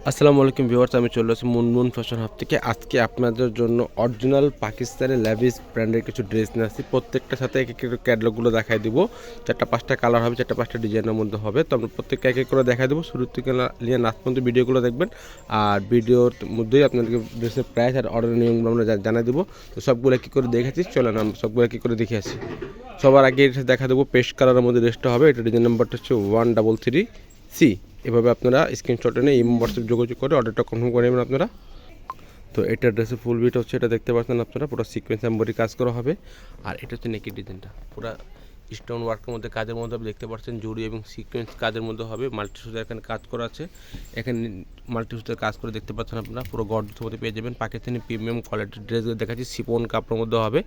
আসসালামু আলাইকুম ভিউয়ার্স, আমি চলে আসছি মুনমুন ফ্যাশন হাব থেকে। আজকে আপনাদের জন্য অরিজিনাল পাকিস্তানি লেভিস ব্র্যান্ডের কিছু ড্রেস নিয়ে আসছি। প্রত্যেকটার সাথে এক এক করে ক্যাটালগুলো দেখাই দিব। 4টা 5টা কালার হবে, 4টা 5টা ডিজাইনের মধ্যে হবে। তো আমরা প্রত্যেকটা এক এক করে দেখাই দেবো। শুরু থেকে নিয়ে লাস্ট পর্যন্ত ভিডিওগুলো দেখবেন। আর ভিডিওর মধ্যেই আপনাদেরকে ড্রেসের প্রাইস আর অর্ডার নিয়মগুলো আমরা জানাই দেবো। তো সবগুলো কী করে দেখেছি, চলেন আমরা সবগুলো কী করে দেখে আসি। সবার আগে এটা দেখা দেবো পেস্ট কালারের মধ্যে ড্রেসটা হবে। এটা ডিজাইন নাম্বারটা হচ্ছে 133C। এভাবে আপনারা স্ক্রিনশট এনে ইমো হোয়াটসঅ্যাপ যোগাযোগ করে অর্ডারটা কনফার্ম করে নেবেন আপনারা। তো এটা ড্রেসের ফুল বিট হচ্ছে, এটা দেখতে পাচ্ছেন আপনারা, পুরো সিকোয়েন্স এমব্রয়ডারি কাজ করা হবে। আর এটা হচ্ছে নেকি ডিজাইনটা, পুরো স্টোন ওয়ার্কের মধ্যে কাজের মধ্যে আপনি দেখতে পাচ্ছেন, জুড়ি এবং সিকোয়েন্স কাজের মধ্যে হবে। মাল্টি সুতার এখানে কাজ করা আছে, এখানে মাল্টি সুতার কাজ করে দেখতে পাচ্ছেন আপনারা। পুরো গর্জের মধ্যে পেয়ে যাবেন। পাকিস্তানি প্রিমিয়াম কোয়ালিটির ড্রেসগুলো দেখাচ্ছি, শিফন কাপড়ের মধ্যে হবে,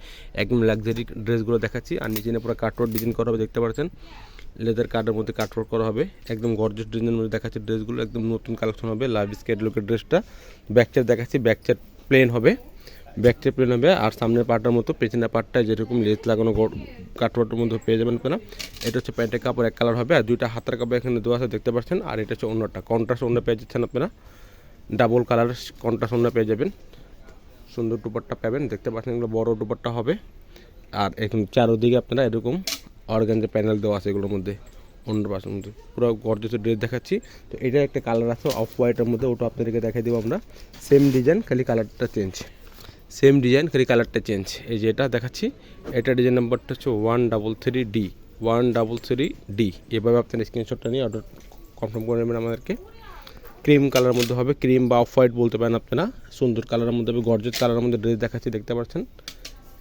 একদম লাক্সারি ড্রেসগুলো দেখাচ্ছি। আর নিচে পুরো কাটওয়ার্ক ডিজাইন করা হবে, দেখতে পাচ্ছেন লেদার কার্ডের মধ্যে কাটওয়ার্ক করা হবে। একদম গর্জিয়াস ডিজাইনের মধ্যে দেখাচ্ছে ড্রেসগুলো, একদম নতুন কালেকশন হবে। লাভ স্কেট লুকের ড্রেসটা ব্যাকচার দেখাচ্ছি, ব্যাকচার প্লেন হবে, ব্যাকচার প্লেন হবে। আর সামনের পার্টটার মতো পেছনের পার্টটায় যেরকম লেস লাগানো কাটওয়ার্কের মধ্যে পেয়ে যাবেন আপনারা। এটা হচ্ছে প্যান্টের কাপড় এক কালার হবে, আর দুইটা হাতের কাপড় এখানে দেওয়া আছে, দেখতে পাচ্ছেন। আর এটা হচ্ছে অন্যটা কন্ট্রাস্ট অন্য পেয়ে যাচ্ছেন আপনারা, ডাবল কালার কন্ট্রাস্ট অন্য পেয়ে যাবেন। সুন্দর দুপাট্টা পাবেন, দেখতে পাচ্ছেন এগুলো বড় দুপাট্টা হবে। আর এখন চারোদিকে আপনারা এরকম অর্গানজা প্যানেল দেওয়া আছে এগুলোর মধ্যে, অন্য পাশের মধ্যে পুরো গর্জিয়াস ড্রেস দেখাচ্ছি। তো এটা একটা কালার আছে অফ হোয়াইটের মধ্যে, ওটা আপনাদেরকে দেখাই দেবো আমরা। সেম ডিজাইন, খালি কালারটা চেঞ্জ, সেম ডিজাইন খালি কালারটা চেঞ্জ। এই যে এটা দেখাচ্ছি, এটা ডিজাইন নাম্বারটা হচ্ছে 133D, 133D। এভাবে আপনার স্ক্রিনশটটা নিয়ে অর্ডার কনফার্ম করে নেবেন আমাদেরকে। ক্রিম কালারের মধ্যে হবে, ক্রিম বা অফ হোয়াইট বলতে পারেন আপনারা। সুন্দর কালারের মধ্যে হবে, গর্জিয়াস কালারের মধ্যে ড্রেস দেখাচ্ছি, দেখতে পাচ্ছেন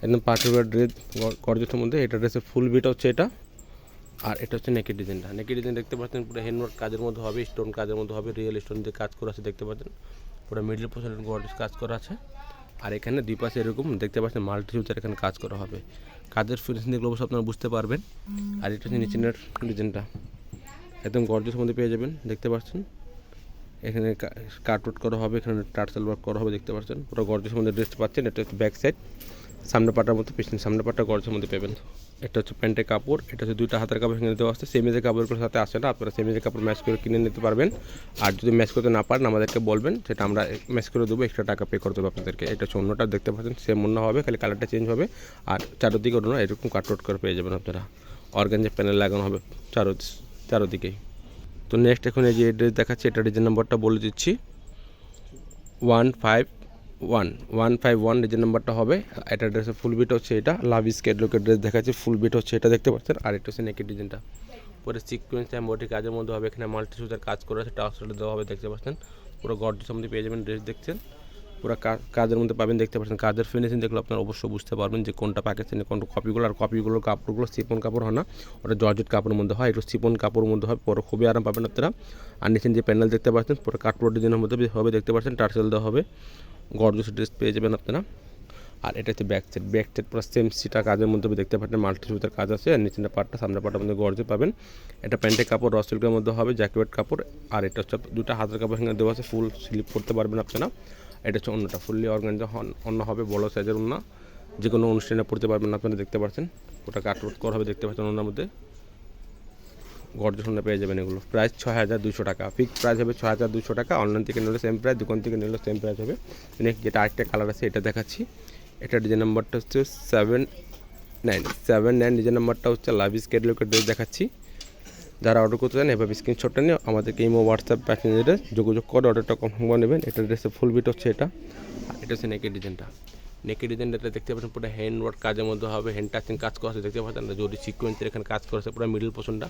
একদম পার্টিকুলার ড্রেস গর্জিয়াসের মধ্যে। এটা ড্রেসের ফুল বিট হচ্ছে এটা। আর এটা হচ্ছে নেকের ডিজাইনটা, নেকের ডিজাইন দেখতে পাচ্ছেন পুরো হ্যান্ডওয়ার্ক কাজের মধ্যে হবে, স্টোন কাজের মধ্যে হবে, রিয়েল স্টোন দিয়ে কাজ করা আছে, দেখতে পাচ্ছেন পুরো মিডল পোর্শনে গর্জিয়াস কাজ করা আছে। আর এখানে দুই পাশে এরকম দেখতে পাচ্ছেন মাল্টি সুতার এখানে কাজ করা হবে। কাজের ফিনিশিং দেখলে অবশ্যই আপনারা বুঝতে পারবেন। আর এটা হচ্ছে নিচের ডিজাইনটা, একদম গর্জিয়াস মধ্যে পেয়ে যাবেন, দেখতে পাচ্ছেন এখানে কাটওয়ার্ক করা হবে, এখানে টার্সেল ওয়ার্ক করা হবে, দেখতে পাচ্ছেন পুরো গর্জিয়াস মধ্যে ড্রেসটা পাচ্ছেন। এটা হচ্ছে ব্যাক সাইড, সামনে পাটার মতো পিছনে সামনে পাটটা গর্জের মধ্যে পাবেন। এটা হচ্ছে প্যান্টের কাপড়, এটা হচ্ছে দুইটা হাতের কাপড় এখানে দেওয়া আছে। সেমিজের কাপড়ের সাথে আসে না, আপনারা সেমিজের কাপড় ম্যাচ করে কিনে নিতে পারবেন। আর যদি ম্যাচ করতে না পারেন আমাদেরকে বলবেন, সেটা আমরা ম্যাচ করে দেবো, এক্সট্রা টাকা পে করে দেবো আপনাদেরকে। এটা হচ্ছে অন্যটা, দেখতে পাচ্ছেন সেম অন্য হবে, খালি কালারটা চেঞ্জ হবে। আর চারোদিকে অন্য এরকম কাটওয়ার্ক করে পেয়ে যাবেন আপনারা, অর্গানজা প্যানেল লাগানো হবে চারোদিকেই। তো নেক্সট এখন এই যে ড্রেস দেখাচ্ছি, এটা ডিজাইন নাম্বারটা বলে দিচ্ছি 151 ডিজাইন নাম্বারটা হবে। এটা ড্রেসের ফুল বিট হচ্ছে, এটা লাভ স্কেট লোকের ড্রেস দেখাচ্ছে, ফুল বিট হচ্ছে এটা, দেখতে পাচ্ছেন। আর এটা হচ্ছে নেকের ডিজাইনটা, পরে সিকোয়েন্স এমব্রয়ডারি কাজের মধ্যে হবে, এখানে মাল্টি সুতার কাজ করা আছে, টার্সেল দেওয়া হবে, দেখতে পাচ্ছেন পুরো গর্জিয়াস মধ্যে পেয়ে যাবেন ড্রেস, দেখছেন পুরো কাজের মধ্যে পাবেন, দেখতে পাচ্ছেন। কাজের ফিনিশিং দেখলে আপনারা অবশ্যই বুঝতে পারবেন যে কোনটা পাকিস্তানি কোনটা কপিগুলো। আর কপিগুলোর কাপড়গুলো সিপন কাপড় হয় না, ওটা জর্জেট কাপড়ের মধ্যে হয়, এটা সিপন কাপড়ের মধ্যে হয়, পরে খুবই আরাম পাবেন আপনারা। আর নিচে যে প্যানেল দেখতে পাচ্ছেন পুরো কাটওয়ার্ক ডিজাইনের মধ্যে হবে, দেখতে পাচ্ছেন টার্সেল দেওয়া হবে, গর্জিয়াস ড্রেস পেয়ে যাবেন আপনারা। আর এটা হচ্ছে ব্যাক সাইড পুরো সেম সিটা কাজের মধ্যে দেখতে পাচ্ছেন মাল্টি সুতার কাজ আছে। আর নিচের পার্টটা সামনের পার্টের মধ্যে গর্জিয়াস পাবেন। এটা প্যান্টের কাপড় র সিল্কের মধ্যে হবে, জ্যাকেট কাপড়। আর এটা হচ্ছে দুটা হাতের কাপড় এখানে দেওয়া আছে, ফুল স্লিপ করতে পারবেন আপনারা। এটা হচ্ছে অন্যটা, ফুললি অর্গানজা অন্য হবে, বড় সাইজের অন্য, যে কোনো অনুষ্ঠানে পড়তে পারবেন আপনারা, দেখতে পাচ্ছেন ওটা কাটওয়ার্ক করা হবে, দেখতে পাচ্ছেন অন্যের মধ্যে গর্জিয়াস অন্য পেয়ে যাবেন। এগুলো প্রাইস 6200 টাকা, ফিক্সড প্রাইস হবে 6200 টাকা। অনলাইন থেকে নিলে সেম প্রাইস, দোকান থেকে নিলে সেম প্রাইস হবে। নেক্সট যেটা আরেকটা কালার আছে এটা দেখাচ্ছি, এটা ডিজাইন নাম্বারটা হচ্ছে 79 ডিজাইন নাম্বারটা হচ্ছে লাভ স্কেট লোকের ড্রেস দেখাচ্ছি। যারা অর্ডার করতে চান এভাবে স্ক্রিনশটটা নিয়ে আমাদেরকে ইমো হোয়াটসঅ্যাপ প্যাসেঞ্জারে যোগাযোগ করে অর্ডারটা কনফার্ম করে নেবেন। এটা ড্রেসের ফুল বিট হচ্ছে এটা। আর এটা হচ্ছে নেকের ডিজাইনটা, নেকের ডিজাইনটা দেখতে পাচ্ছেন পুরো হ্যান্ড ওয়ার্ক কাজের মধ্যে হবে, হ্যান্ড টাচিং কাজ করা আছে, দেখতে পাচ্ছেন যদি সিকোয়েন্সের এখানে কাজ করেছে, পুরো মিডল পোর্শনটা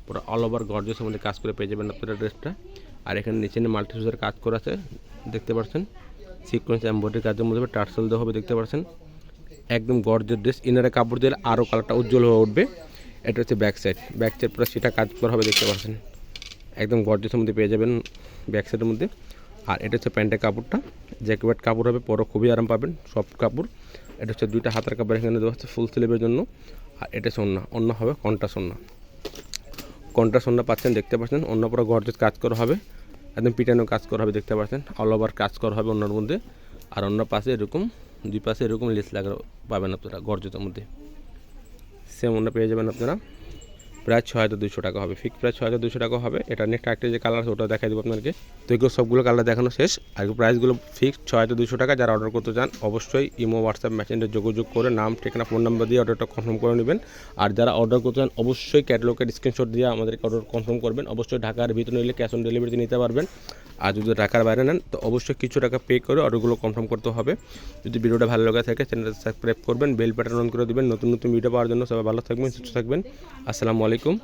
পুরো অল ওভার গর্জিয়াসের মধ্যে কাজ করে পেয়ে যাবেন আপনারা ড্রেসটা। আর এখানে নিচে মাল্টি সুতার কাজ করা আছে, দেখতে পাচ্ছেন সিকোয়েন্স এমব্রয়ডারি কাজের মধ্যে টার্সেল দেওয়া হবে, দেখতে পাচ্ছেন একদম গর্জিয়াস ড্রেস। ইনারে কাপড় দিলে আরও কালারটা উজ্জ্বল হয়ে উঠবে। এটা হচ্ছে ব্যাক সাইড পুরো সেটা কাজ করা হবে, দেখতে পাচ্ছেন একদম গর্জিয়াসের মধ্যে পেয়ে যাবেন ব্যাক সাইডের মধ্যে। আর এটা হচ্ছে প্যান্টের কাপড়টা, জ্যাকেট কাপড় হবে, পরে খুবই আরাম পাবেন, সফট কাপড়। এটা হচ্ছে দুইটা হাতের কাপড় এখানে দেওয়া হচ্ছে ফুল স্লিভের জন্য। আর এটা হচ্ছে অন্য হবে কন্ট্রাস্ট অন্য পাচ্ছেন, দেখতে পাচ্ছেন অন্য পুরো গর্জিয়াস কাজ করা হবে, একদম পিটানো কাজ করা হবে, দেখতে পাচ্ছেন অল ওভার কাজ করা হবে অন্যর মধ্যে। আর অন্য পাশে এরকম দুই পাশে এরকম লেস লাগা পাবেন আপনারা গর্জিয়াসের মধ্যে, সেম অন্য পেয়ে যাবেন আপনারা। প্রায় ৬,২০০ টাকা হবে। ফিক্স প্রায় ৬,২০০ টাকা হবে। এটা নেক্সট আরেকটা যে কালার আছে ওটা দেখাই দেবো আপনাদেরকে। তো এগুলো সবগুলো কালার দেখানো শেষ। আর প্রাইসগুলো ফিক্স ৬,২০০ টাকা। যারা অর্ডার করতে চান অবশ্যই ইমো, হোয়াটসঅ্যাপ, মেসেঞ্জারে যোগাযোগ করে নাম, ঠিকানা, ফোন নাম্বার দিয়ে অর্ডারটা কনফার্ম করে নেবেন। আর যারা অর্ডার করতে চান অবশ্যই ক্যাটালগের স্ক্রিনশট দিয়ে আমাদেরকে অর্ডার কনফার্ম করবেন। অবশ্যই ঢাকার ভিতরে নিলে ক্যাশ অন ডেলিভারিতে নিতে পারবেন। আর যদি ঢাকার বাইরে নেন তো অবশ্যই কিছু টাকা পে করে অর্ডারগুলো কনফার্ম করতে হবে। যদি ভিডিওটা ভালো লাগে থাকে চ্যানেলটা সাবস্ক্রাইব করবেন, বেল বাটন অন করে দেবেন নতুন নতুন ভিডিও পাওয়ার জন্য। সবাই ভালো থাকবেন, সুস্থ থাকবেন। আসসালামু আলাইকুম।